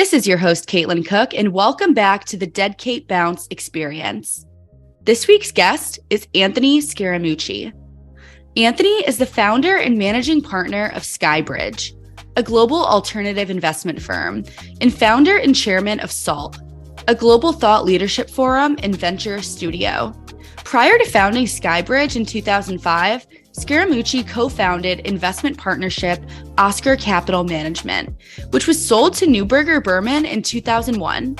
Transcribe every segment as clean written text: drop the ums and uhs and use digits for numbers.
This is your host, Caitlin Cook, and welcome back to the Dead Kate Bounce experience. This week's guest is Anthony Scaramucci. Anthony is the founder and managing partner of Skybridge, a global alternative investment firm, and founder and chairman of SALT, a global thought leadership forum and venture studio. Prior to founding Skybridge in 2005, Scaramucci co-founded investment partnership Oscar Capital Management, which was sold to Neuberger Berman in 2001.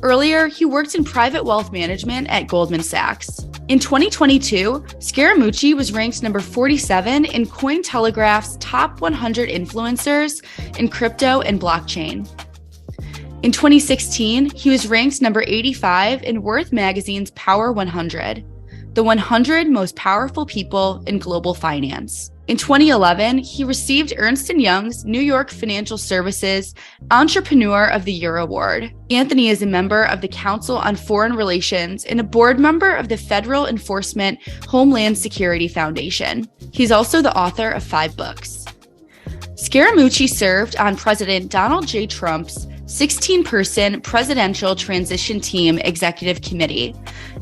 Earlier, he worked in private wealth management at Goldman Sachs. In 2022, Scaramucci was ranked number 47 in Cointelegraph's top 100 influencers in crypto and blockchain. In 2016, he was ranked number 85 in Worth Magazine's Power 100, the 100 most powerful people in global finance. In 2011, he received Ernst & Young's New York Financial Services Entrepreneur of the Year Award. Anthony is a member of the Council on Foreign Relations and a board member of the Federal Enforcement Homeland Security Foundation. He's also the author of 5 books. Scaramucci served on President Donald J. Trump's 16-person Presidential Transition Team Executive Committee,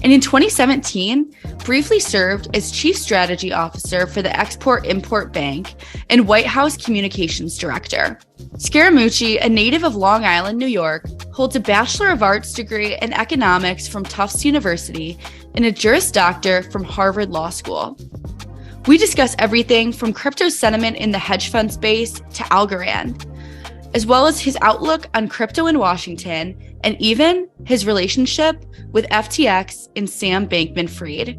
and in 2017, briefly served as Chief Strategy Officer for the Export-Import Bank and White House Communications Director. Scaramucci, a native of Long Island, New York, holds a Bachelor of Arts degree in Economics from Tufts University and a Juris Doctor from Harvard Law School. We discuss everything from crypto sentiment in the hedge fund space to Algorand, as well as his outlook on crypto in Washington, and even his relationship with FTX and Sam Bankman-Fried.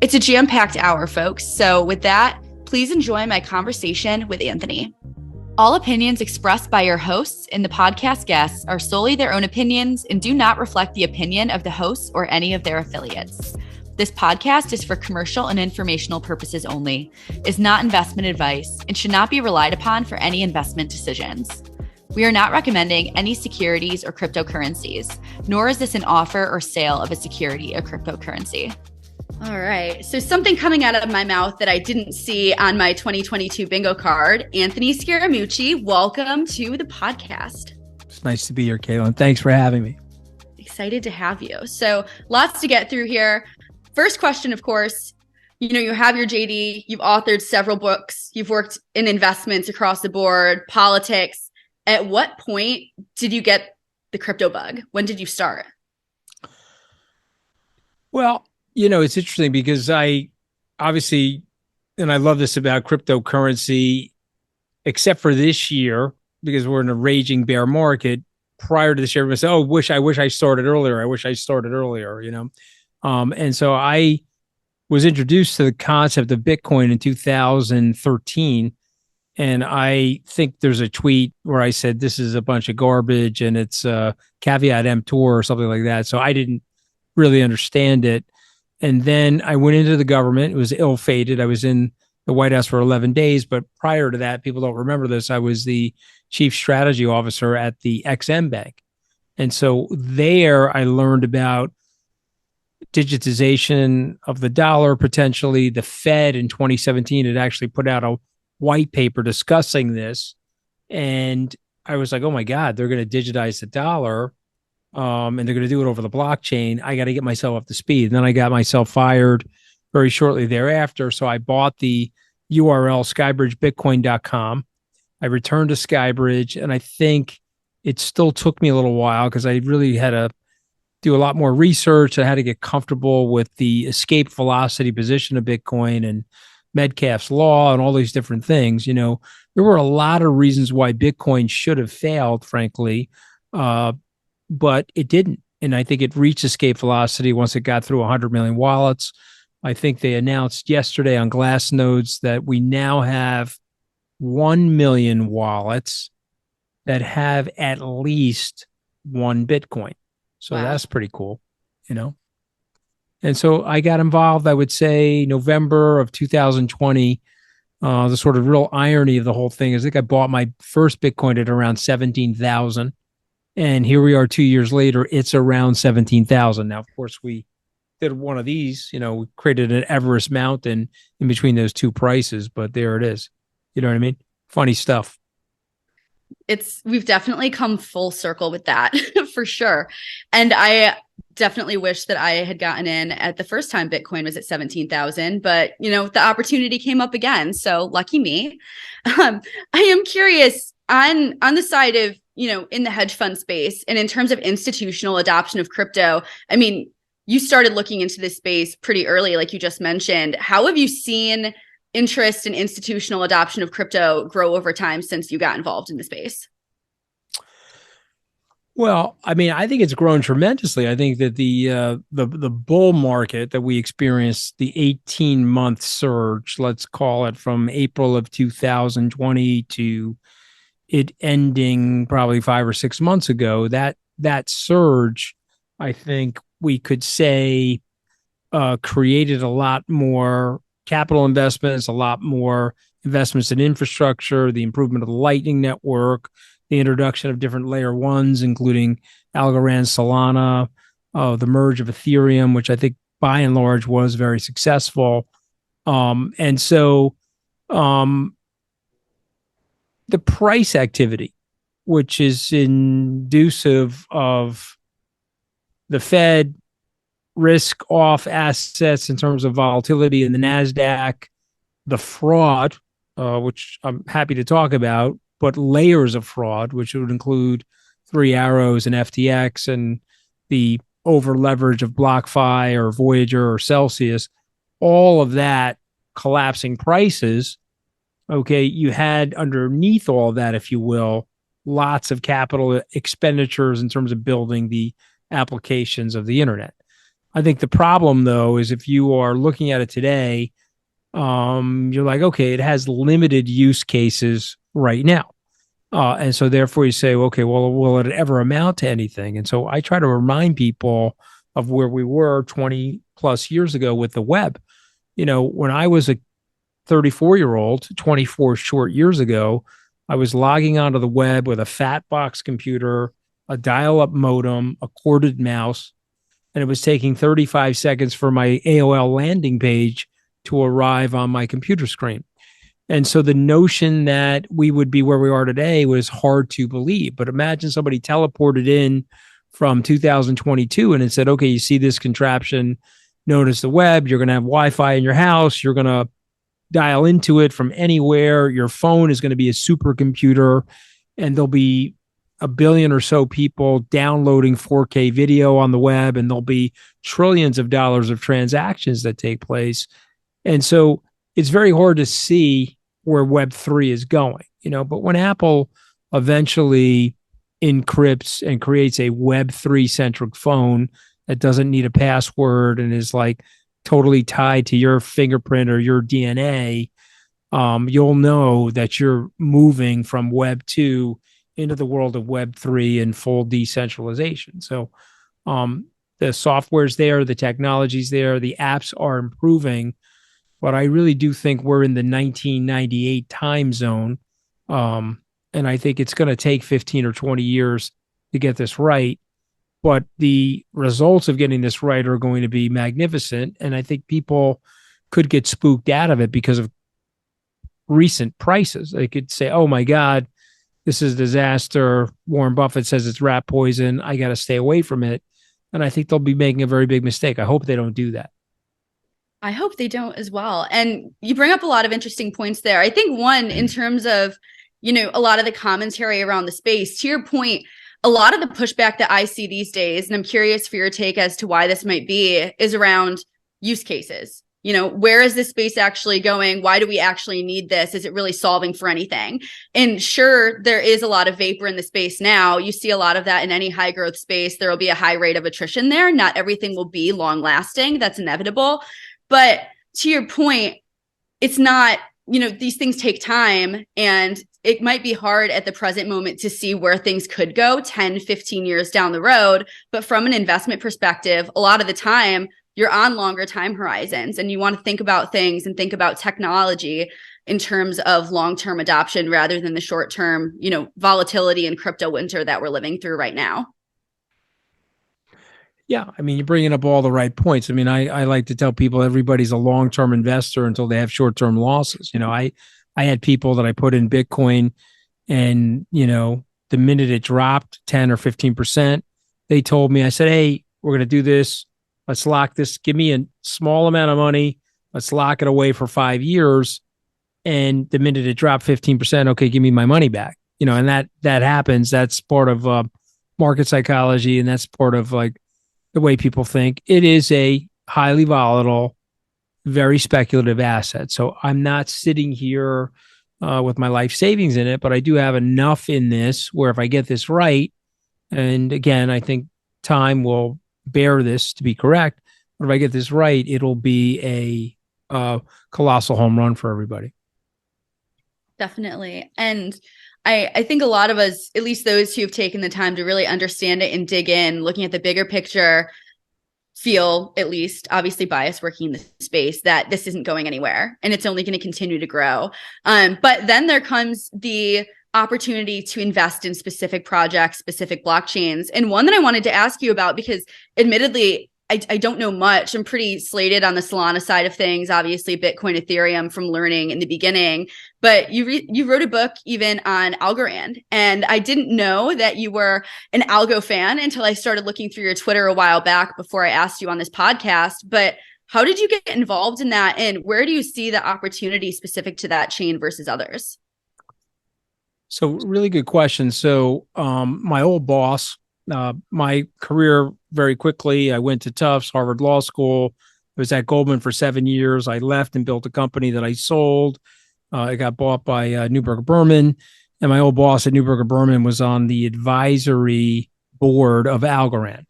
It's a jam-packed hour, folks, so with that, please enjoy my conversation with Anthony. All opinions expressed by your hosts and the podcast guests are solely their own opinions and do not reflect the opinion of the hosts or any of their affiliates. This podcast is for commercial and informational purposes only, is not investment advice, and should not be relied upon for any investment decisions. We are not recommending any securities or cryptocurrencies, nor is this an offer or sale of a security or cryptocurrency. All right. So something coming out of my mouth that I didn't see on my 2022 bingo card. Anthony Scaramucci, welcome to the podcast. It's nice to be here, Caitlin. Thanks for having me. Excited to have you. So lots to get through here. First question, of course, you have your JD, you've authored several books, you've worked in investments across the board, politics. At what point did you get the crypto bug? When did you start? Well, it's interesting because I obviously, and I love this about cryptocurrency, except for this year, because we're in a raging bear market. Prior to this year, everybody said, I wish I started earlier. I wish I started earlier, And so I was introduced to the concept of Bitcoin in 2013. And I think there's a tweet where I said, this is a bunch of garbage and it's caveat emptor or something like that. So I didn't really understand it. And then I went into the government. It was ill-fated. I was in the White House for 11 days. But prior to that, people don't remember this, I was the chief strategy officer at the XM Bank. And so there I learned about digitization of the dollar, potentially. The Fed in 2017 had actually put out a white paper discussing this. And I was like, oh my God, they're going to digitize the dollar. And they're going to do it over the blockchain. I got to get myself up to speed. And then I got myself fired very shortly thereafter. So I bought the URL skybridgebitcoin.com. I returned to Skybridge. And I think it still took me a little while because I really had to do a lot more research. I had to get comfortable with the escape velocity position of Bitcoin and Metcalfe's law and all these different things. There were a lot of reasons why Bitcoin should have failed, frankly, but it didn't. And I think it reached escape velocity once it got through 100 million wallets. I think they announced yesterday on Glassnodes that we now have 1 million wallets that have at least one Bitcoin. So wow. That's pretty cool, And so I got involved, I would say, November of 2020. The sort of real irony of the whole thing is I think I bought my first Bitcoin at around 17,000. And here we are 2 years later, it's around 17,000. Now, of course, we did one of these, we created an Everest mountain in between those two prices, but there it is. You know what I mean? Funny stuff. we've definitely come full circle with that for sure. And I definitely wish that I had gotten in at the first time Bitcoin was at 17,000, but the opportunity came up again. So lucky me. I am curious on the side of, in the hedge fund space and in terms of institutional adoption of crypto. I mean, you started looking into this space pretty early, like you just mentioned. How have you seen interest in institutional adoption of crypto grow over time since you got involved in the space? Well, I mean, I think it's grown tremendously. I think that the bull market that we experienced, the 18-month surge, let's call it, from April of 2020 to it ending probably 5 or 6 months ago, that surge, I think we could say, created a lot more capital investments, a lot more investments in infrastructure, the improvement of the Lightning Network, the introduction of different layer ones, including Algorand, Solana, the merge of Ethereum, which I think by and large was very successful. And so the price activity, which is inducive of the Fed risk off assets in terms of volatility in the NASDAQ, the fraud, which I'm happy to talk about, but layers of fraud, which would include Three Arrows and FTX and the over leverage of BlockFi or Voyager or Celsius, all of that collapsing prices. Okay, you had underneath all of that, if you will, lots of capital expenditures in terms of building the applications of the internet. I think the problem, though, is if you are looking at it today, you're like, okay, it has limited use cases right now. And so therefore you say, okay, well, will it ever amount to anything? And so I try to remind people of where we were 20 plus years ago with the web. When I was a 34-year-old, 24 short years ago, I was logging onto the web with a fat box computer, a dial-up modem, a corded mouse, and it was taking 35 seconds for my AOL landing page to arrive on my computer screen. And so the notion that we would be where we are today was hard to believe. But imagine somebody teleported in from 2022 and it said, okay, you see this contraption known as the web. You're going to have Wi-Fi in your house. You're going to dial into it from anywhere. Your phone is going to be a supercomputer, and there'll be a billion or so people downloading 4K video on the web, and there'll be trillions of dollars of transactions that take place. And so it's very hard to see where Web3 is going, but when Apple eventually encrypts and creates a Web3 centric phone that doesn't need a password and is like totally tied to your fingerprint or your DNA, you'll know that you're moving from Web 2 into the world of Web3 and full decentralization. So the software's there, the technology's there, the apps are improving, but I really do think we're in the 1998 time zone. And I think it's going to take 15 or 20 years to get this right. But the results of getting this right are going to be magnificent. And I think people could get spooked out of it because of recent prices. They could say, oh my God, this is a disaster. Warren Buffett says it's rat poison. I got to stay away from it. And I think they'll be making a very big mistake. I hope they don't do that. I hope they don't as well. And you bring up a lot of interesting points there. I think one, in terms of, a lot of the commentary around the space, to your point, a lot of the pushback that I see these days, and I'm curious for your take as to why this might be, is around use cases. Where is this space actually going? Why do we actually need this? Is it really solving for anything? And sure, there is a lot of vapor in the space now. You see a lot of that in any high growth space. There will be a high rate of attrition there. Not everything will be long lasting. That's inevitable. But to your point, it's not, these things take time, and it might be hard at the present moment to see where things could go 10, 15 years down the road. But from an investment perspective, a lot of the time you're on longer time horizons, and you want to think about things and think about technology in terms of long-term adoption rather than the short-term, volatility and crypto winter that we're living through right now. Yeah, I mean, you're bringing up all the right points. I mean, I like to tell people everybody's a long-term investor until they have short-term losses. I had people that I put in Bitcoin And, the minute it dropped 10 or 15%, they told me, I said, hey, we're going to do this. Let's lock this. Give me a small amount of money. Let's lock it away for 5 years. And the minute it dropped 15%, okay, give me my money back. And that happens. That's part of market psychology. And that's part of like the way people think. It is a highly volatile, very speculative asset. So I'm not sitting here with my life savings in it, but I do have enough in this where if I get this right, and again, I think time will bear this to be correct, but if I get this right, it'll be a colossal home run for everybody. Definitely. And I think a lot of us, at least those who have taken the time to really understand it and dig in, looking at the bigger picture, feel, at least obviously biased working in the space, that this isn't going anywhere and it's only going to continue to grow. But then there comes the opportunity to invest in specific projects, specific blockchains. And one that I wanted to ask you about, because admittedly, I don't know much. I'm pretty slated on the Solana side of things, obviously Bitcoin, Ethereum from learning in the beginning, but you wrote a book even on Algorand. And I didn't know that you were an algo fan until I started looking through your Twitter a while back before I asked you on this podcast. But how did you get involved in that? And where do you see the opportunity specific to that chain versus others? So really good question. So my old boss, my career very quickly, I went to Tufts, Harvard Law School. I was at Goldman for 7 years. I left and built a company that I sold. It got bought by Neuberger Berman. And my old boss at Neuberger Berman was on the advisory board of Algorand.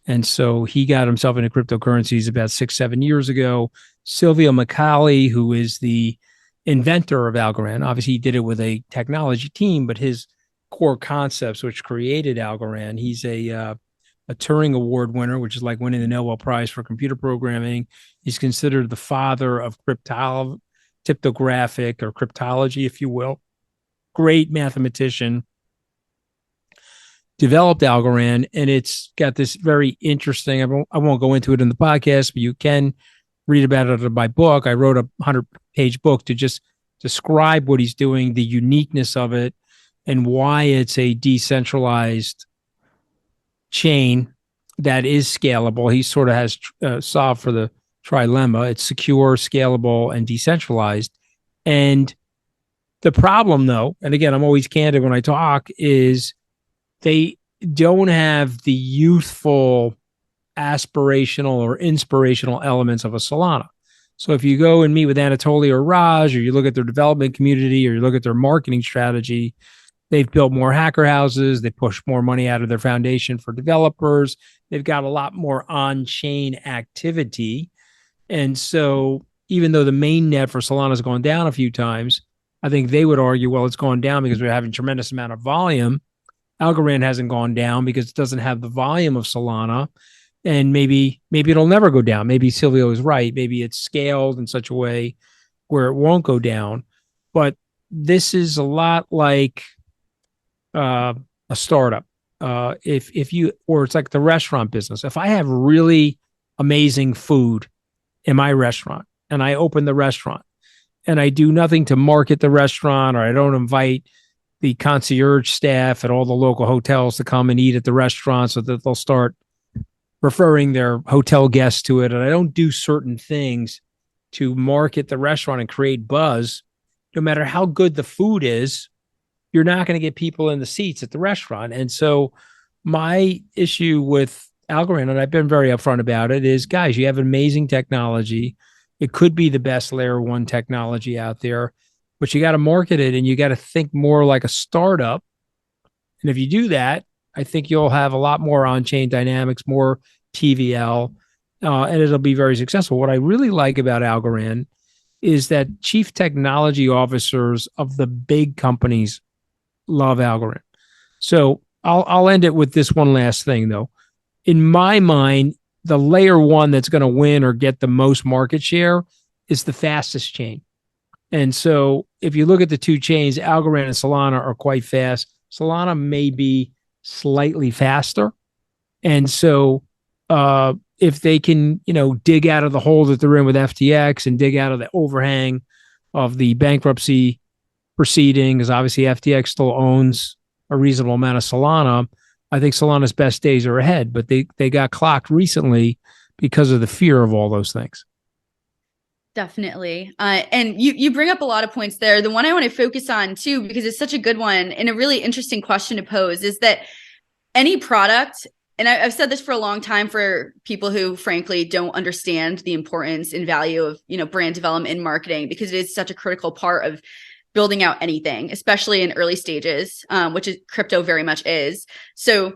And so he got himself into cryptocurrencies about 6-7 years ago. Silvio Micali, who is the inventor of Algorand, obviously he did it with a technology team, but his core concepts, which created Algorand, he's a Turing Award winner, which is like winning the Nobel Prize for computer programming. He's considered the father of cryptographic or cryptology, if you will. Great mathematician. Developed Algorand, and it's got this very interesting, I won't go into it in the podcast, but you can read about it in my book. I wrote a 100-page book to just describe what he's doing, the uniqueness of it, and why it's a decentralized chain that is scalable. He sort of has solved for the trilemma. It's secure, scalable, and decentralized. And the problem, though, and again, I'm always candid when I talk, is they don't have the youthful, aspirational, or inspirational elements of a Solana. So if you go and meet with Anatoly or Raj, or you look at their development community, or you look at their marketing strategy, they've built more hacker houses. They push more money out of their foundation for developers. They've got a lot more on-chain activity. And so even though the main net for Solana has gone down a few times, I think they would argue, well, it's gone down because we're having a tremendous amount of volume. Algorand hasn't gone down because it doesn't have the volume of Solana. And maybe it'll never go down. Maybe Silvio is right. Maybe it's scaled in such a way where it won't go down. But this is a lot like a startup. If you, or it's like the restaurant business. If I have really amazing food in my restaurant and I open the restaurant and I do nothing to market the restaurant, or I don't invite the concierge staff at all the local hotels to come and eat at the restaurant so that they'll start referring their hotel guests to it, and I don't do certain things to market the restaurant and create buzz, no matter how good the food is, you're not going to get people in the seats at the restaurant. And so my issue with Algorand, and I've been very upfront about it, is, guys, you have amazing technology. It could be the best layer one technology out there, but you got to market it and you got to think more like a startup. And if you do that, I think you'll have a lot more on-chain dynamics, more TVL, and it'll be very successful. What I really like about Algorand is that chief technology officers of the big companies love Algorand. So I'll end it with this one last thing, though. In my mind, the layer one that's going to win or get the most market share is the fastest chain. And so if you look at the two chains, Algorand and Solana are quite fast. Solana may be slightly faster. And so if they can, dig out of the hole that they're in with FTX and dig out of the overhang of the bankruptcy proceeding, because obviously FTX still owns a reasonable amount of Solana. I think Solana's best days are ahead, but they got clocked recently because of the fear of all those things. Definitely. And you bring up a lot of points there. The one I want to focus on too, because it's such a good one and a really interesting question to pose, is that any product, and I've said this for a long time for people who frankly don't understand the importance and value of, brand development and marketing, because it is such a critical part of building out anything, especially in early stages, which is crypto very much is. So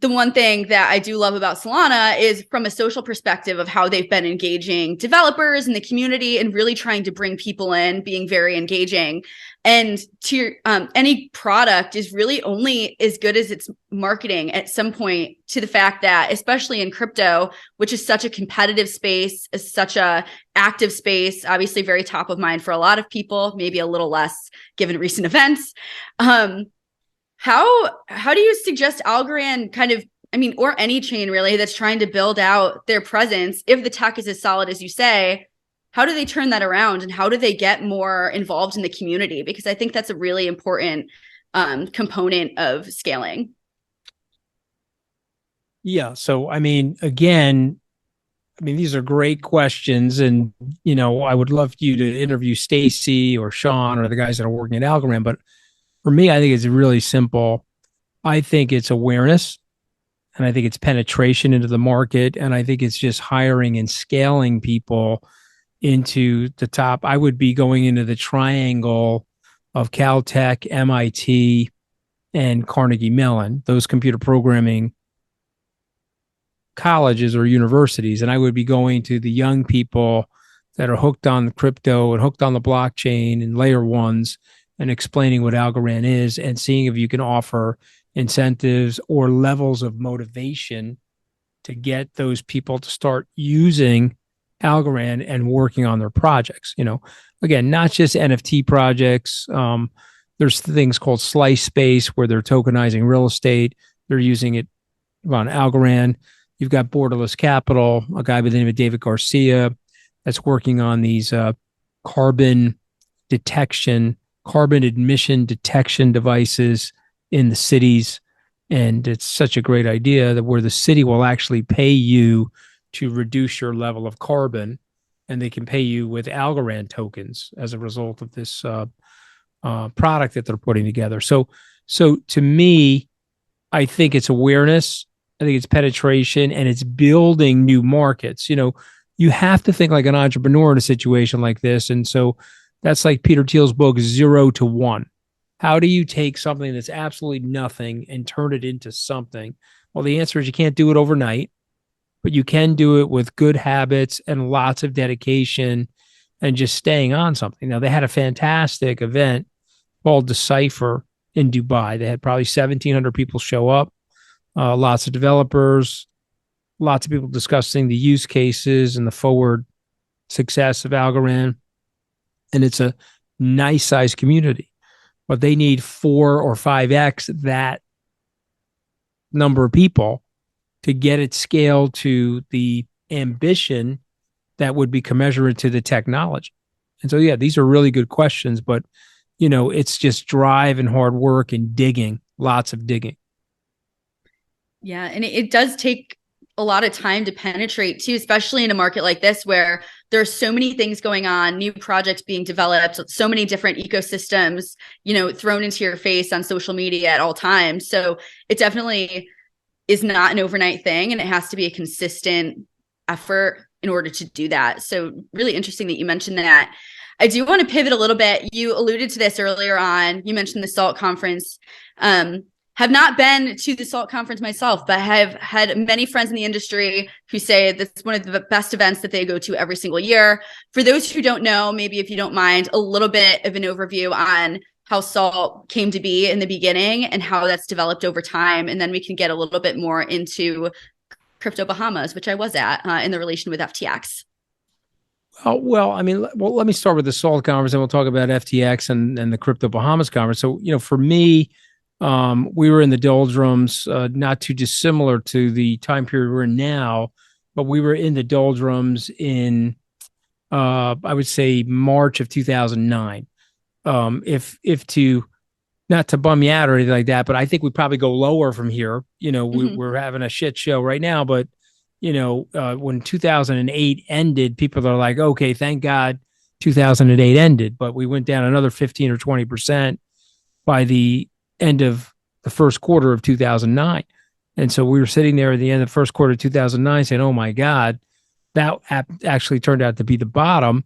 the one thing that I do love about Solana is from a social perspective of how they've been engaging developers in the community and really trying to bring people in, being very engaging. And to any product is really only as good as its marketing at some point, to the fact that, especially in crypto, which is such a competitive space, is such a active space, obviously very top of mind for a lot of people, maybe a little less given recent events. How do you suggest Algorand or any chain really that's trying to build out their presence, if the tech is as solid as you say, how do they turn that around and how do they get more involved in the community? Because I think that's a really important component of scaling. Yeah. So, these are great questions. And, I would love you to interview Stacy or Sean or the guys that are working at Algorand. But for me, I think it's really simple. I think it's awareness, and I think it's penetration into the market, and I think it's just hiring and scaling people into the top. I would be going into the triangle of Caltech, MIT, and Carnegie Mellon, those computer programming colleges or universities, and I would be going to the young people that are hooked on the crypto and hooked on the blockchain and layer ones, and explaining what Algorand is and seeing if you can offer incentives or levels of motivation to get those people to start using Algorand and working on their projects. Again, not just NFT projects. There's things called Slice Space where they're tokenizing real estate. They're using it on Algorand. You've got Borderless Capital, a guy by the name of David Garcia that's working on these carbon emission detection devices in the cities. And it's such a great idea that where the city will actually pay you to reduce your level of carbon, and they can pay you with Algorand tokens as a result of this product that they're putting together. So to me, I think it's awareness. I think it's penetration, and it's building new markets. You have to think like an entrepreneur in a situation like this. And so that's like Peter Thiel's book, 0 to 1. How do you take something that's absolutely nothing and turn it into something? Well, the answer is you can't do it overnight, but you can do it with good habits and lots of dedication and just staying on something. Now, they had a fantastic event called Decipher in Dubai. They had probably 1,700 people show up, lots of developers, lots of people discussing the use cases and the forward success of Algorand. And it's a nice sized community, but they need 4 or 5x that number of people to get it scaled to the ambition that would be commensurate to the technology. And so, yeah, these are really good questions, but it's just drive and hard work and digging, lots of digging. Yeah. And it does take a lot of time to penetrate too, especially in a market like this where there's so many things going on, new projects being developed, so many different ecosystems, thrown into your face on social media at all times. So it definitely is not an overnight thing, and it has to be a consistent effort in order to do that. So really interesting that you mentioned that. I do want to pivot a little bit. You alluded to this earlier on. You mentioned the SALT conference. Have not been to the SALT conference myself, but have had many friends in the industry who say that's one of the best events that they go to every single year. For those who don't know, maybe if you don't mind, a little bit of an overview on how SALT came to be in the beginning and how that's developed over time. And then we can get a little bit more into Crypto Bahamas, which I was at in the relation with FTX. Well, let me start with the SALT conference, and we'll talk about FTX and the Crypto Bahamas conference. So, for me, we were in the doldrums, not too dissimilar to the time period we're in now, but we were in the doldrums in, I would say, March of 2009. if to not to bum you out or anything like that, but I think we probably go lower from here. We're having a shit show right now, but when 2008 ended, people are like, okay, thank God 2008 ended, but we went down another 15 or 20% by the end of the first quarter of 2009. And so we were sitting there at the end of the first quarter of 2009 saying, oh my God, that actually turned out to be the bottom.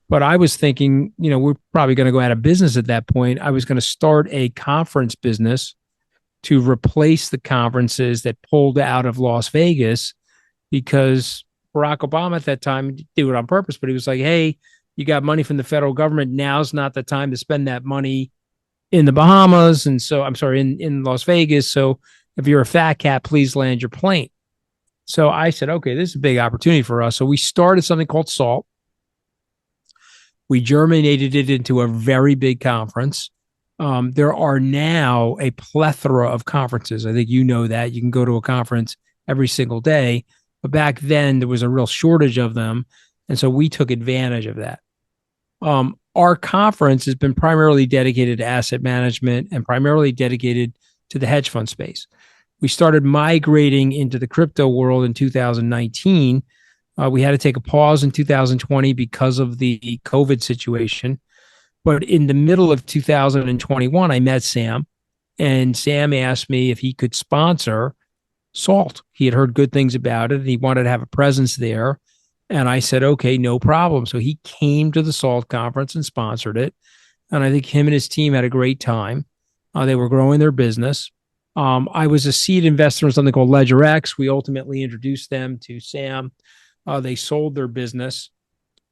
But I was thinking, we're probably going to go out of business at that point. I was going to start a conference business to replace the conferences that pulled out of Las Vegas, because Barack Obama at that time did it on purpose, but he was like, hey, you got money from the federal government. Now's not the time to spend that money in the Bahamas. And so, I'm sorry, in Las Vegas. So if you're a fat cat, please land your plane. So I said, okay, this is a big opportunity for us. So we started something called SALT. We germinated it into a very big conference. There are now a plethora of conferences. I think you know that. You can go to a conference every single day. But back then, there was a real shortage of them. And so we took advantage of that. Our conference has been primarily dedicated to asset management and primarily dedicated to the hedge fund space. We started migrating into the crypto world in 2019. We had to take a pause in 2020 because of the COVID situation. But in the middle of 2021, I met Sam, and Sam asked me if he could sponsor SALT. He had heard good things about it, and he wanted to have a presence there. And I said, okay, no problem. So he came to the SALT conference and sponsored it. And I think him and his team had a great time. They were growing their business. I was a seed investor in something called LedgerX. We ultimately introduced them to Sam. They sold their business.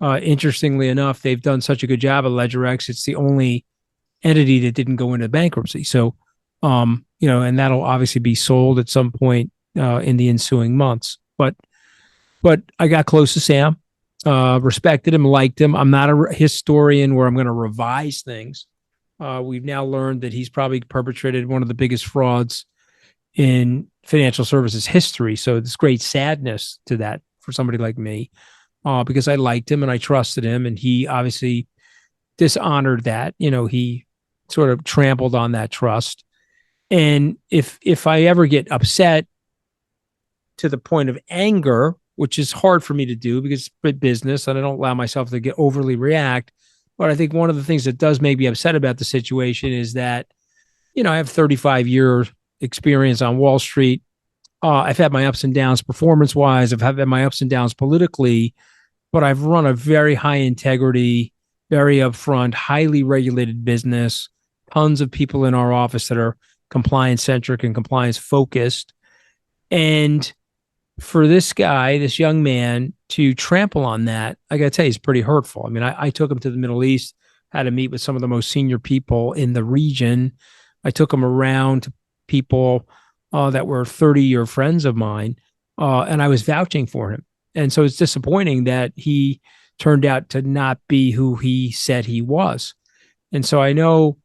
Interestingly enough, they've done such a good job at LedgerX. It's the only entity that didn't go into bankruptcy. So, and that'll obviously be sold at some point in the ensuing months. But I got close to Sam, respected him, liked him. I'm not a historian where I'm going to revise things. We've now learned that he's probably perpetrated one of the biggest frauds in financial services history. So there's great sadness to that for somebody like me, because I liked him and I trusted him, and he obviously dishonored that. He sort of trampled on that trust. And if I ever get upset to the point of anger, which is hard for me to do because it's business and I don't allow myself to get overly react. But I think one of the things that does make me upset about the situation is that, I have 35-year experience on Wall Street. I've had my ups and downs performance-wise. I've had my ups and downs politically, but I've run a very high integrity, very upfront, highly regulated business. Tons of people in our office that are compliance-centric and compliance-focused. And for this guy, this young man, to trample on that, I got to tell you, it's pretty hurtful. I mean, I took him to the Middle East, had to meet with some of the most senior people in the region. I took him around to people that were 30-year friends of mine, and I was vouching for him. And so it's disappointing that he turned out to not be who he said he was. And so I know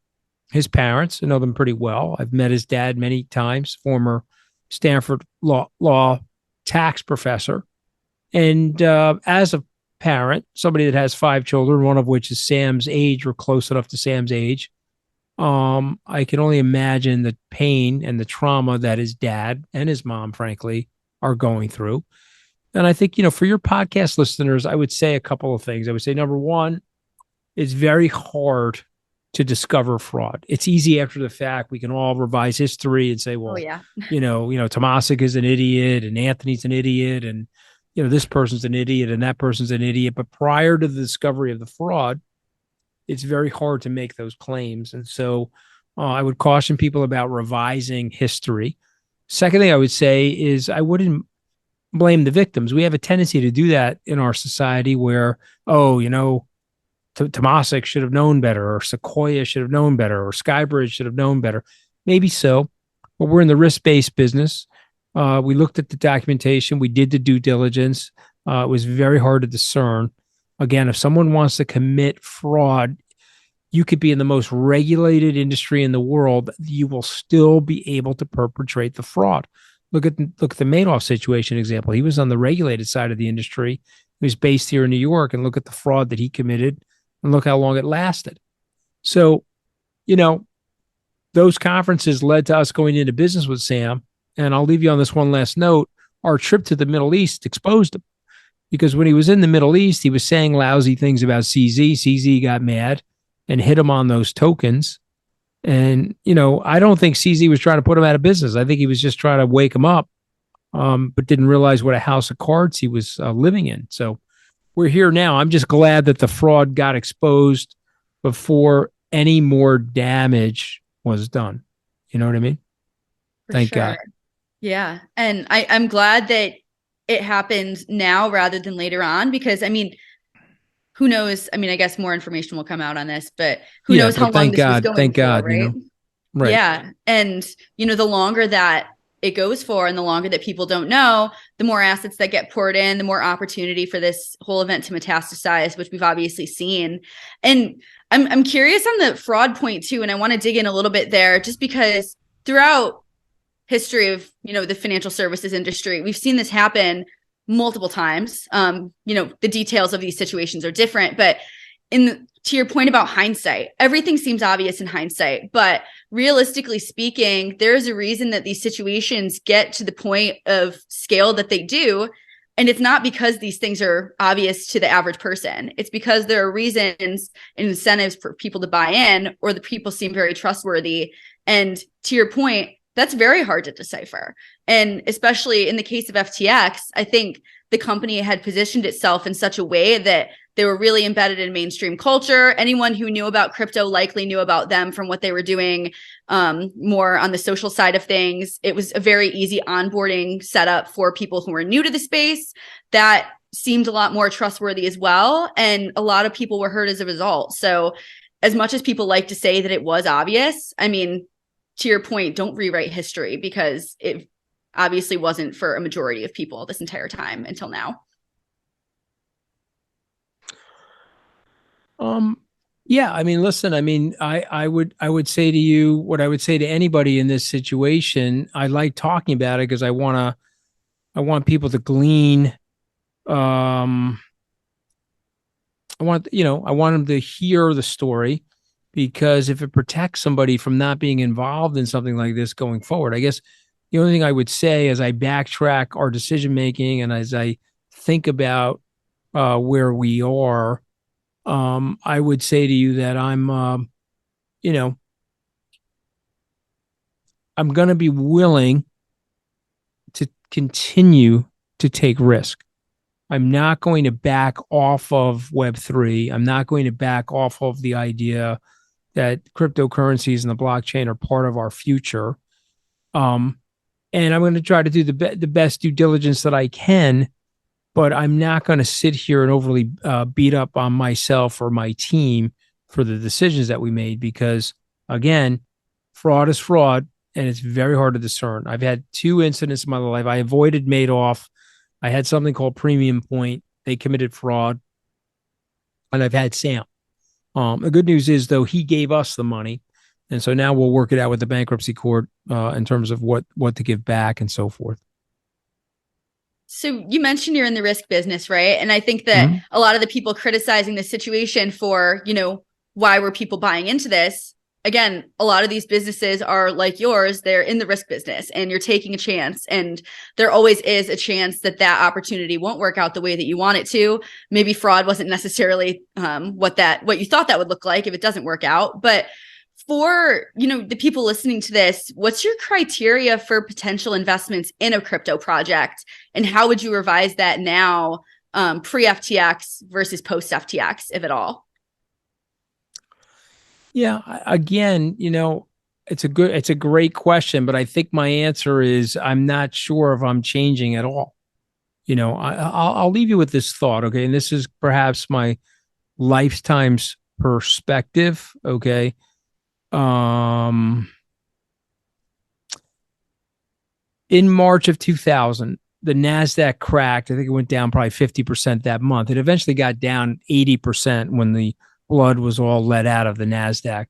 his parents. I know them pretty well. I've met his dad many times, former Stanford law tax professor. And as a parent, somebody that has 5 children, one of which is Sam's age or close enough to Sam's age, I can only imagine the pain and the trauma that his dad and his mom, frankly, are going through. And I think, for your podcast listeners, I would say a couple of things. I would say, number one, it's very hard to discover fraud. It's easy after the fact. We can all revise history and say, well, Tomasic is an idiot and Anthony's an idiot and, this person's an idiot and that person's an idiot. But prior to the discovery of the fraud, it's very hard to make those claims. And so I would caution people about revising history. Second thing I would say is I wouldn't blame the victims. We have a tendency to do that in our society where, Tomasic should have known better, or Sequoia should have known better, or Skybridge should have known better. Maybe so, but we're in the risk-based business. We looked at the documentation. We did the due diligence. It was very hard to discern. Again, if someone wants to commit fraud, you could be in the most regulated industry in the world. You will still be able to perpetrate the fraud. Look at the Madoff situation example. He was on the regulated side of the industry. He was based here in New York, and look at the fraud that he committed, and look how long it lasted. So, you know, those conferences led to us going into business with Sam. And I'll leave you on this one last note. Our trip to the Middle East exposed him because when he was in the Middle East, he was saying lousy things about CZ. CZ got mad and hit him on those tokens. And, I don't think CZ was trying to put him out of business. I think he was just trying to wake him up, but didn't realize what a house of cards he was living in. So we're here now. I'm just glad that the fraud got exposed before any more damage was done. You know what I mean? Thank God. Yeah. And I'm glad that it happened now rather than later on, because who knows? I guess more information will come out on this, but who knows how long this was going for, right? Right. Yeah. And, the longer that it goes for and the longer that people don't know, the more assets that get poured in, the more opportunity for this whole event to metastasize, which we've obviously seen. And I'm curious on the fraud point too, and I want to dig in a little bit there, just because throughout history of, the financial services industry, we've seen this happen multiple times. The details of these situations are different, but to your point about hindsight, everything seems obvious in hindsight, but realistically speaking, there's a reason that these situations get to the point of scale that they do. And it's not because these things are obvious to the average person. It's because there are reasons and incentives for people to buy in, or the people seem very trustworthy. And to your point, that's very hard to decipher. And especially in the case of FTX, I think the company had positioned itself in such a way that they were really embedded in mainstream culture. Anyone who knew about crypto likely knew about them from what they were doing more on the social side of things. It was a very easy onboarding setup for people who were new to the space that seemed a lot more trustworthy as well. And a lot of people were hurt as a result. So as much as people like to say that it was obvious, to your point, don't rewrite history, because it obviously wasn't for a majority of people this entire time until now. Yeah, listen, I would say to you what I would say to anybody in this situation. I like talking about it because I want people to glean. I want them to hear the story, because if it protects somebody from not being involved in something like this going forward, I guess the only thing I would say as I backtrack our decision making and as I think about where we are, I would say to you that I'm going to be willing to continue to take risk. I'm not going to back off of Web3. I'm not going to back off of the idea that cryptocurrencies and the blockchain are part of our future. And I'm going to try to do the best due diligence that I can, but I'm not going to sit here and overly beat up on myself or my team for the decisions that we made, because, again, fraud is fraud, and it's very hard to discern. I've had 2 incidents in my life. I avoided Madoff. I had something called Premium Point. They committed fraud. And I've had Sam. The good news is, though, he gave us the money. And so now we'll work it out with the bankruptcy court in terms of what to give back and so forth. So you mentioned you're in the risk business, right? And I think that a lot of the people criticizing the situation for, why were people buying into this? Again, a lot of these businesses are like yours. They're in the risk business and you're taking a chance. And there always is a chance that that opportunity won't work out the way that you want it to. Maybe fraud wasn't necessarily what you thought that would look like if it doesn't work out. But for, the people listening to this, what's your criteria for potential investments in a crypto project? And how would you revise that now, pre-FTX versus post-FTX, if at all? Yeah, again, it's a great question, but I think my answer is I'm not sure if I'm changing at all. I'll leave you with this thought, okay? And this is perhaps my lifetime's perspective, okay? In March of 2000, the NASDAQ cracked. I think it went down probably 50% that month. It eventually got down 80% when the blood was all let out of the NASDAQ.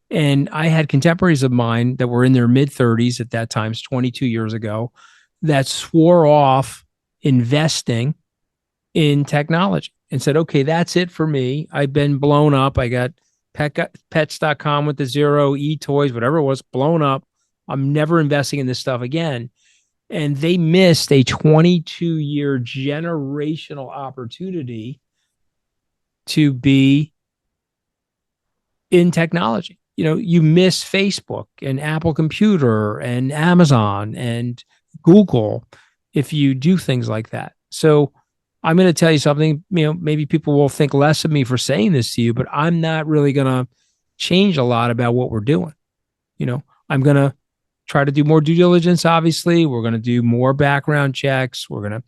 And I had contemporaries of mine that were in their mid-30s at that time, 22 years ago, that swore off investing in technology and said, okay, that's it for me. I've been blown up. I got Pets.com with the zero, eToys, whatever it was, blown up. I'm never investing in this stuff again. And they missed a 22-year generational opportunity to be in technology. You miss Facebook and Apple Computer and Amazon and Google if you do things like that. So I'm going to tell you something, maybe people will think less of me for saying this to you, but I'm not really going to change a lot about what we're doing. I'm going to try to do more due diligence. Obviously, we're going to do more background checks. We're going to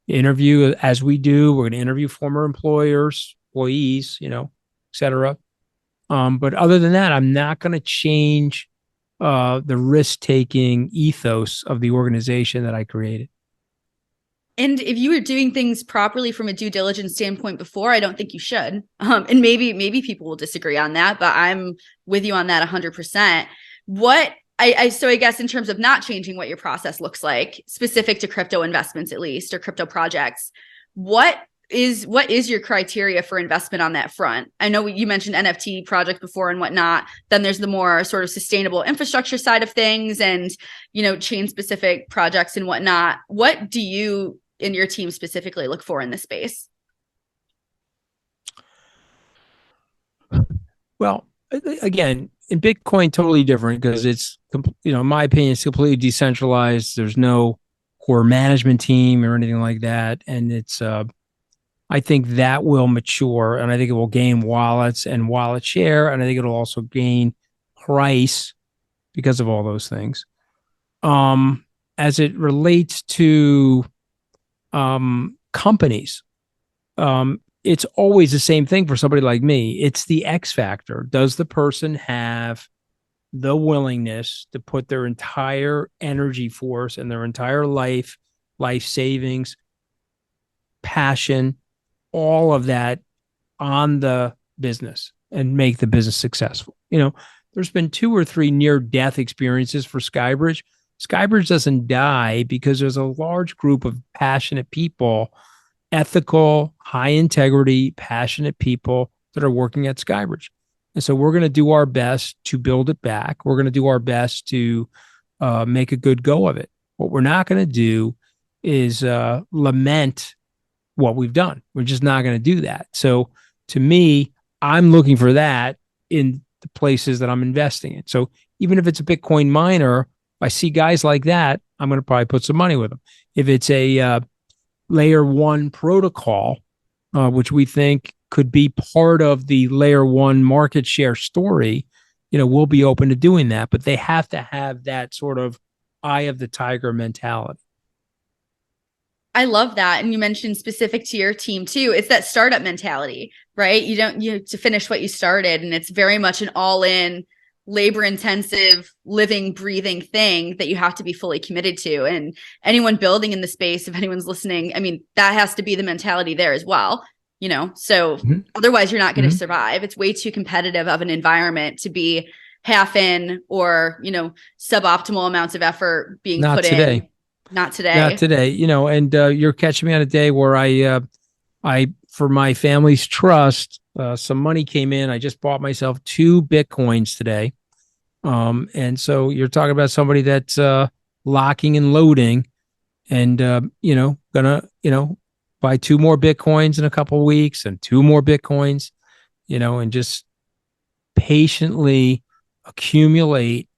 interview as we do. We're going to interview former employees, et cetera. But other than that, I'm not going to change the risk-taking ethos of the organization that I created. And if you were doing things properly from a due diligence standpoint before, I don't think you should. And maybe people will disagree on that, but I'm with you on that 100%. So I guess in terms of not changing what your process looks like, specific to crypto investments at least, or crypto projects, what is your criteria for investment on that front? I know you mentioned NFT projects before and whatnot. Then there's the more sort of sustainable infrastructure side of things and, chain specific projects and whatnot. What do you and your team specifically look for in this space? Well, again, in Bitcoin, totally different because it's, in my opinion, it's completely decentralized. There's no core management team or anything like that. And it's, I think that will mature, and I think it will gain wallets and wallet share. And I think it'll also gain price because of all those things. As it relates to companies, it's always the same thing for somebody like me. It's the X factor. Does the person have the willingness to put their entire energy force and their entire life savings, passion, all of that on the business and make the business successful? There's been 2 or 3 near-death experiences for Skybridge. Skybridge doesn't die because there's a large group of passionate people, ethical, high integrity, passionate people that are working at Skybridge. And so we're going to do our best to build it back. We're going to do our best to make a good go of it. What we're not going to do is lament what we've done. We're just not going to do that. So to me, I'm looking for that in the places that I'm investing in. So even if it's a Bitcoin miner, if I see guys like that, I'm going to probably put some money with them. If it's a layer 1 protocol, which we think could be part of the layer 1 market share story, we'll be open to doing that. But they have to have that sort of eye of the tiger mentality. I love that. And you mentioned specific to your team too, it's that startup mentality, right? You have to finish what you started. And it's very much an all-in, labor-intensive, living, breathing thing that you have to be fully committed to. And anyone building in the space, if anyone's listening, that has to be the mentality there as well. So otherwise you're not going to survive. It's way too competitive of an environment to be half in or, suboptimal amounts of effort being put in. Not today. And you're catching me on a day where I for my family's trust, some money came in. I just bought myself 2 Bitcoins today. And so you're talking about somebody that's locking and loading and, gonna, buy 2 more Bitcoins in a couple of weeks and 2 more Bitcoins, and just patiently accumulate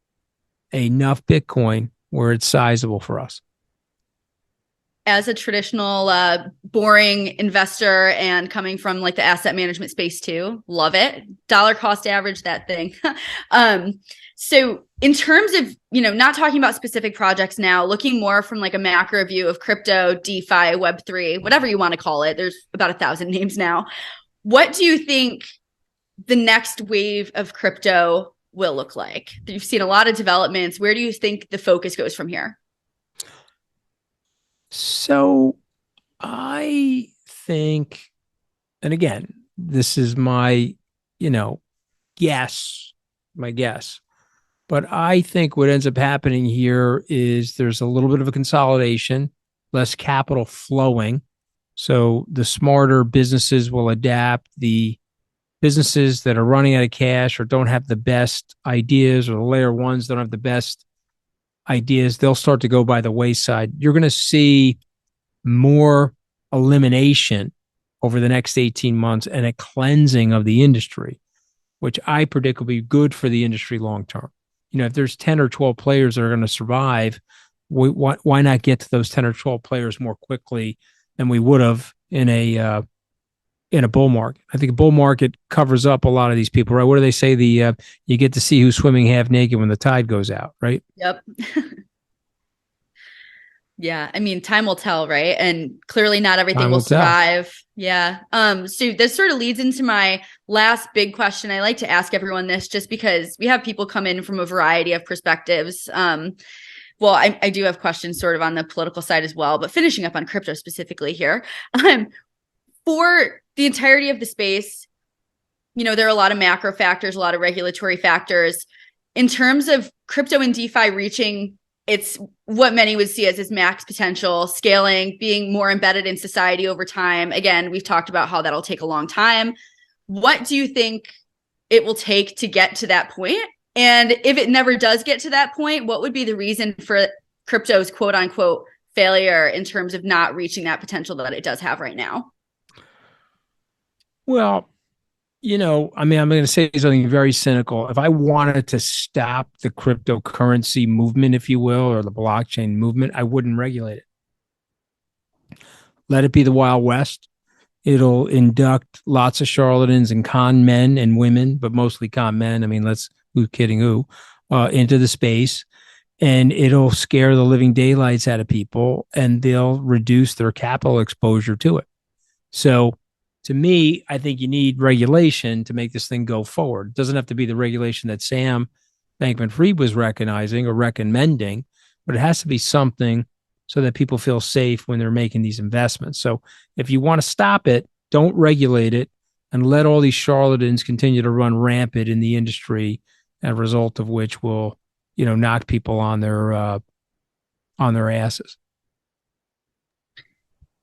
enough Bitcoin where it's sizable for us. As a traditional boring investor and coming from like the asset management space too, love it. Dollar cost average that thing. So in terms of, not talking about specific projects now, looking more from like a macro view of crypto, DeFi, Web3, whatever you want to call it, there's about 1,000 names now. What do you think the next wave of crypto will look like? You've seen a lot of developments. Where do you think the focus goes from here? So I think, and again, this is my guess, but I think what ends up happening here is there's a little bit of a consolidation, less capital flowing. So the smarter businesses will adapt. The businesses that are running out of cash or don't have the best ideas, or the layer ones don't have the best ideas, they'll start to go by the wayside. You're going to see more elimination over the next 18 months and a cleansing of the industry, which I predict will be good for the industry long term. If there's 10 or 12 players that are going to survive, why not get to those 10 or 12 players more quickly than we would have in a bull market? I think a bull market covers up a lot of these people, right? What do they say? You get to see who's swimming half naked when the tide goes out, right? Yep. Yeah. I mean, time will tell, right? And clearly not everything will survive. Yeah. So this sort of leads into my last big question. I like to ask everyone this just because we have people come in from a variety of perspectives. Well, I do have questions sort of on the political side as well, but finishing up on crypto specifically here. For the entirety of the space, there are a lot of macro factors, a lot of regulatory factors. In terms of crypto and DeFi reaching it's what many would see as its max potential, scaling, being more embedded in society over time. Again, we've talked about how that'll take a long time. What do you think it will take to get to that point? And if it never does get to that point, what would be the reason for crypto's quote unquote failure in terms of not reaching that potential that it does have right now? Well, I'm going to say something very cynical. If I wanted to stop the cryptocurrency movement, if you will, or the blockchain movement, I wouldn't regulate it. Let it be the Wild West. It'll induct lots of charlatans and con men and women, but mostly con men. I mean, who's kidding who, into the space. And it'll scare the living daylights out of people, and they'll reduce their capital exposure to it. So, to me, I think you need regulation to make this thing go forward. It doesn't have to be the regulation that Sam Bankman-Fried was recognizing or recommending, but it has to be something so that people feel safe when they're making these investments. So if you want to stop it, don't regulate it and let all these charlatans continue to run rampant in the industry, as a result of which will, knock people on their asses.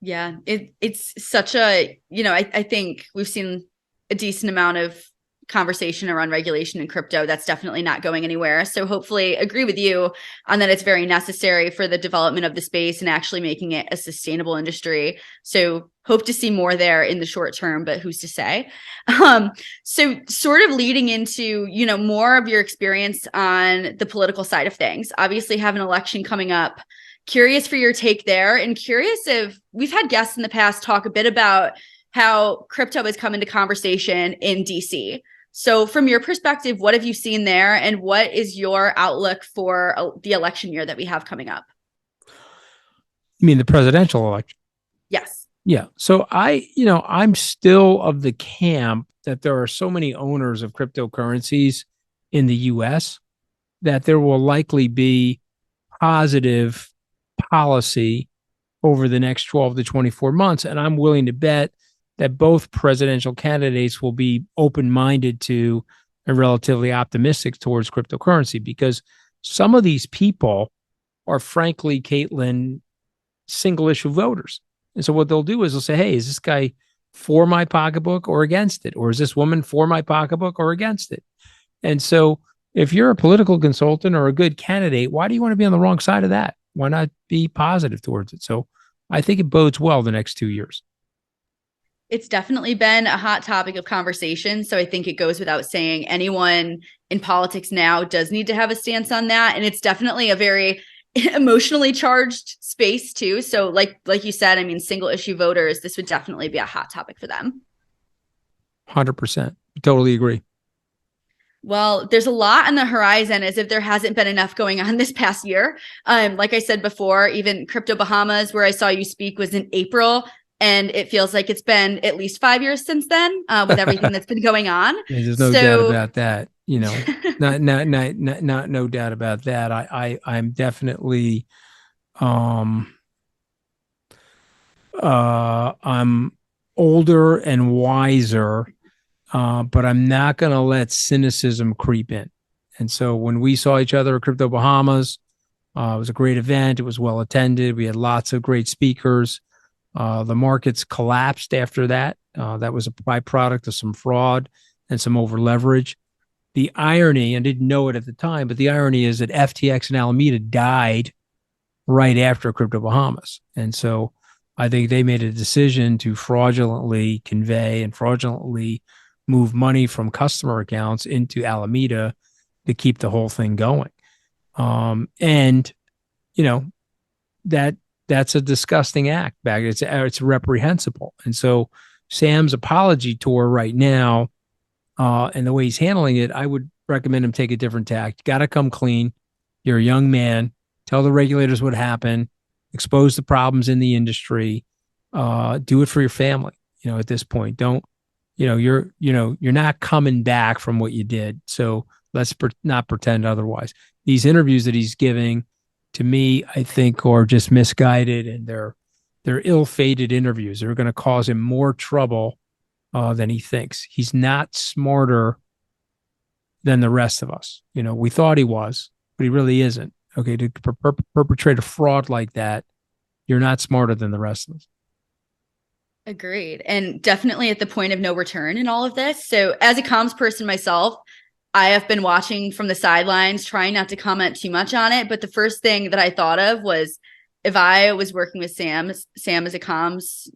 Yeah, it's such a, I think we've seen a decent amount of conversation around regulation in crypto that's definitely not going anywhere. So hopefully agree with you on that. It's very necessary for the development of the space and actually making it a sustainable industry. So hope to see more there in the short term, but who's to say? So sort of leading into, more of your experience on the political side of things, obviously have an election coming up. Curious for your take there, and curious if we've had guests in the past talk a bit about how crypto has come into conversation in DC. So from your perspective, what have you seen there, and what is your outlook for the election year that we have coming up? You mean the presidential election? Yes. Yeah. So I'm still of the camp that there are so many owners of cryptocurrencies in the US that there will likely be positive policy over the next 12 to 24 months. And I'm willing to bet that both presidential candidates will be open-minded to and relatively optimistic towards cryptocurrency, because some of these people are, frankly, Caitlin, single issue voters. And so what they'll do is they'll say, hey, is this guy for my pocketbook or against it? Or is this woman for my pocketbook or against it? And so if you're a political consultant or a good candidate, why do you want to be on the wrong side of that? Why not be positive towards it? So I think it bodes well the next 2 years. It's definitely been a hot topic of conversation. So I think it goes without saying anyone in politics now does need to have a stance on that. And it's definitely a very emotionally charged space too. So like you said, I mean, single issue voters, this would definitely be a hot topic for them. 100%. Totally agree. Well, there's a lot on the horizon, as if there hasn't been enough going on this past year. Like I said before, even Crypto Bahamas, where I saw you speak, was in April. And it feels like it's been at least 5 years since then, with everything that's been going on. Yeah, there's no doubt about that. No doubt about that. I'm definitely, I'm older and wiser, but I'm not going to let cynicism creep in. And so when we saw each other at Crypto Bahamas, it was a great event. It was well attended. We had lots of great speakers. The markets collapsed after that. That was a byproduct of some fraud and some over leverage. The irony, I didn't know it at the time, but the irony is that FTX and Alameda died right after Crypto Bahamas. And so I think they made a decision to fraudulently convey and fraudulently move money from customer accounts into Alameda to keep the whole thing going. And, you know, that's a disgusting act back. It's reprehensible. And so Sam's apology tour right now, and the way he's handling it, I would recommend him take a different tack. Got to come clean. You're a young man. Tell the regulators what happened. Expose the problems in the industry. Do it for your family. You know, at this point, don't. You're not coming back from what you did. So let's not pretend otherwise. These interviews that he's giving, to me, I think are just misguided, and they're ill-fated interviews. They're going to cause him more trouble than he thinks. He's not smarter than the rest of us. You know, we thought he was, but he really isn't. Okay, to perpetrate a fraud like that, you're not smarter than the rest of us. Agreed. And definitely at the point of no return in all of this. So as a comms person myself, I have been watching from the sidelines, trying not to comment too much on it. But the first thing that I thought of was, if I was working with Sam as a comms,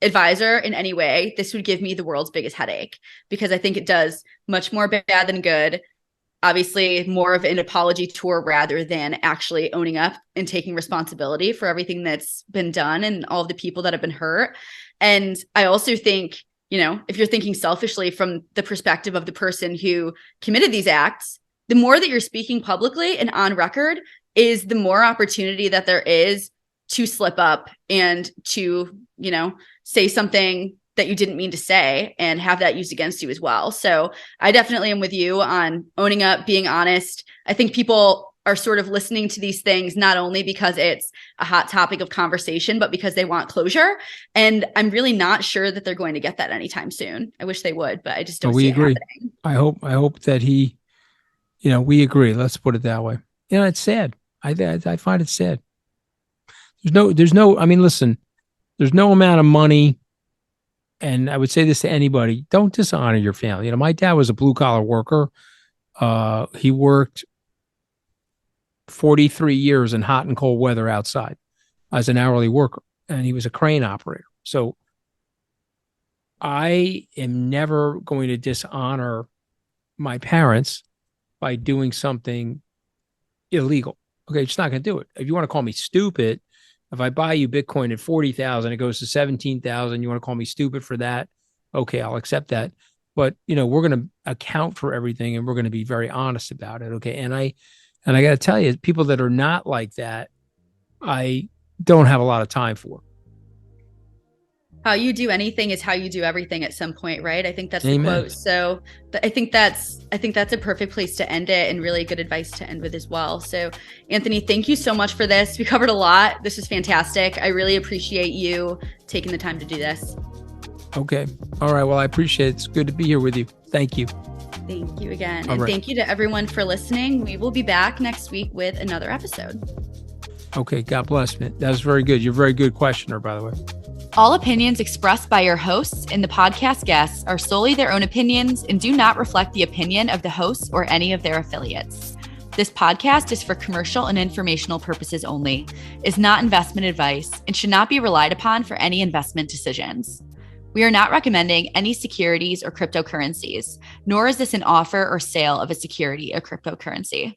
advisor in any way, this would give me the world's biggest headache, because I think it does much more bad than good. Obviously, more of an apology tour rather than actually owning up and taking responsibility for everything that's been done and all of the people that have been hurt. And I also think, if you're thinking selfishly from the perspective of the person who committed these acts, the more that you're speaking publicly and on record is the more opportunity that there is to slip up and to, say something that you didn't mean to say and have that used against you as well. So I definitely am with you on owning up, being honest. I think people are sort of listening to these things not only because it's a hot topic of conversation, but because they want closure. And I'm really not sure that they're going to get that anytime soon. I wish they would, but I just don't see it happening. I hope that he, we agree. Let's put it that way. It's sad. I find it sad. There's no, I mean, listen, there's no amount of money. And I would say this to anybody: don't dishonor your family. My dad was a blue collar worker. He worked 43 years in hot and cold weather outside as an hourly worker, and he was a crane operator. So I am never going to dishonor my parents by doing something illegal. Okay, just not going to do it. If you want to call me stupid, if I buy you Bitcoin at 40,000, it goes to 17,000. You want to call me stupid for that? Okay, I'll accept that. But we're going to account for everything, and we're going to be very honest about it. Okay, and I got to tell you, people that are not like that, I don't have a lot of time for. How you do anything is how you do everything at some point, right? I think that's Amen. The quote. So I think that's a perfect place to end it, and really good advice to end with as well. So Anthony, thank you so much for this. We covered a lot. This is fantastic. I really appreciate you taking the time to do this. Okay. All right. Well, I appreciate it. It's good to be here with you. Thank you. Thank you again. And thank you to everyone for listening. We will be back next week with another episode. Okay. God bless, man. That was very good. You're a very good questioner, by the way. All opinions expressed by your hosts and the podcast guests are solely their own opinions and do not reflect the opinion of the hosts or any of their affiliates. This podcast is for commercial and informational purposes only, is not investment advice, and should not be relied upon for any investment decisions. We are not recommending any securities or cryptocurrencies, nor is this an offer or sale of a security or cryptocurrency.